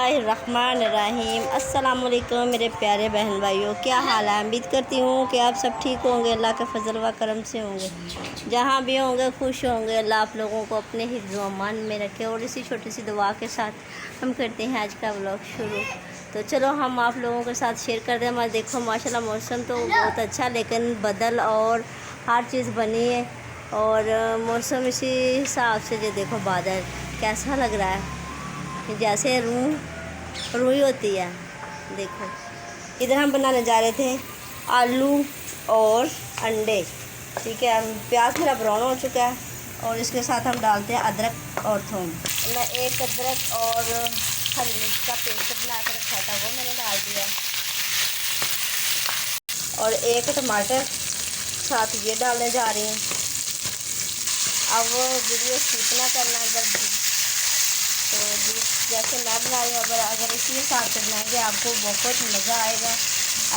बिस्मिल्लाहिर्रहमानिर्रहीम। अस्सलाम वालेकुम मेरे प्यारे बहन भाइयों, क्या हाल है। उम्मीद करती हूँ कि आप सब ठीक होंगे, अल्लाह के फजल व करम से होंगे। जहाँ भी होंगे खुश होंगे। अल्लाह आप लोगों को अपने हिफ्ज़ व अमान में रखे। और इसी छोटी सी दुआ के साथ हम करते हैं आज का व्लॉग शुरू। तो चलो हम आप लोगों के साथ शेयर कर दें। मैं देखो माशाल्लाह मौसम तो बहुत अच्छा, लेकिन बदल और हर चीज़ बनी है। और मौसम इसी हिसाब से जो देखो बादल कैसा लग रहा है, जैसे रूई होती है। देखो इधर हम बनाने जा रहे थे आलू और अंडे। ठीक है, प्याज मेरा ब्राउन हो चुका है और इसके साथ हम डालते हैं अदरक और थूम। मैं एक अदरक और हरी मिर्च का पेस्ट बना कर रखा था, वो मैंने डाल दिया। और एक टमाटर साथ ये डालने जा रही हूँ। अब वीडियो स्किप ना करना, तो जैसे मैं बना रही हूँ, अगर इसी हिसाब से बनाएंगे आपको बहुत मज़ा आएगा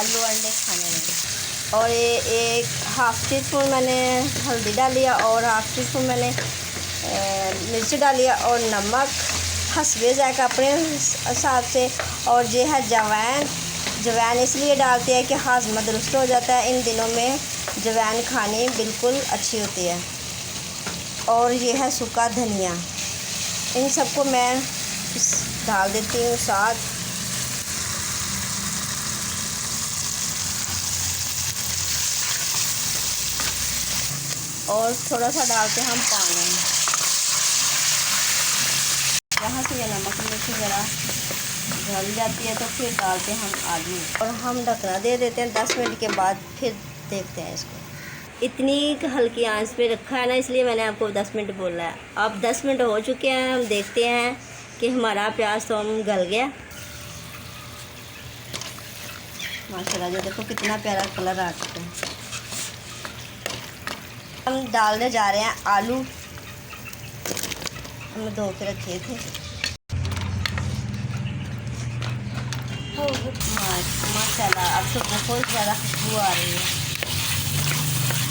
आलू अंडे खाने में। और ये एक हाफ़ टी स्पून मैंने हल्दी डाली है और हाफ़ टी स्पून मैंने मिर्च डाली है और नमक हस्बे जायका अपने हिसाब से। और ये है जवैन इसलिए डालते हैं कि हाजमा दुरुस्त हो जाता है। इन दिनों में जवैन खानी बिल्कुल अच्छी होती है। और ये है सूखा धनिया। इन सबको मैं डाल देती हूँ साथ। और थोड़ा सा डालते हम पानी। यहाँ से ये नमक मिर्च ज़रा जल जाती है तो फिर डालते हम आलू और हम ढकना दे देते हैं। 10 मिनट के बाद फिर देखते हैं इसको। इतनी हल्की आंच पे रखा है ना, इसलिए मैंने आपको 10 मिनट बोला है। अब 10 मिनट हो चुके हैं, हम देखते हैं कि हमारा प्याज तो हम गल गया। माशाल्लाह ये देखो कितना प्यारा कलर आ चुका है। हम डालने जा रहे हैं आलू, हमने धो के रखे थे। माशाल्लाह अब तो बहुत ज़्यादा खुशबू आ रही है।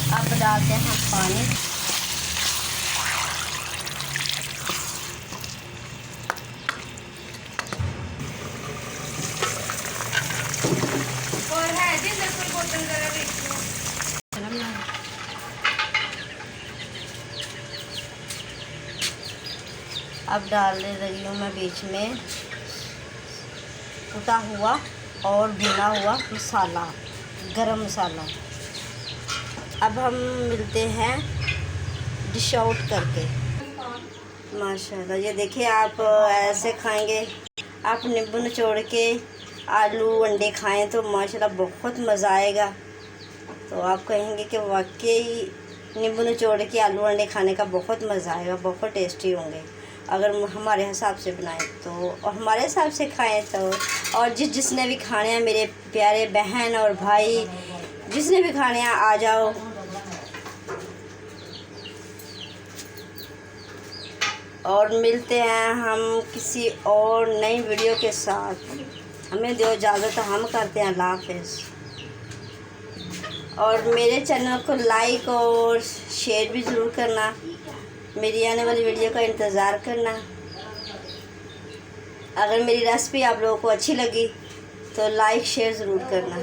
अब डालते हैं हम पानी। अब डालने लगी हूँ मैं बीच में कुटा हुआ और भुना हुआ मसाला, गरम मसाला। अब हम मिलते हैं डिश आउट करके। माशाल्लाह ये देखिए, आप ऐसे खाएंगे, आप नींबू निचोड़ के आलू अंडे खाएं तो माशाल्लाह बहुत मज़ा आएगा। तो आप कहेंगे कि वाकई नींबू निचोड़ के आलू अंडे खाने का बहुत मज़ा आएगा, बहुत टेस्टी होंगे अगर हमारे हिसाब से बनाएं तो, और हमारे हिसाब से खाएं तो। और जिसने भी खाने हैं मेरे प्यारे बहन और भाई, जिसने भी खाने हैं आ जाओ। और मिलते हैं हम किसी और नई वीडियो के साथ। हमें दो इजाज़त, हम करते हैं अल्लाह हाफ़िज़। और मेरे चैनल को लाइक और शेयर भी ज़रूर करना। मेरी आने वाली वीडियो का इंतज़ार करना। अगर मेरी रेसिपी आप लोगों को अच्छी लगी तो लाइक शेयर ज़रूर करना।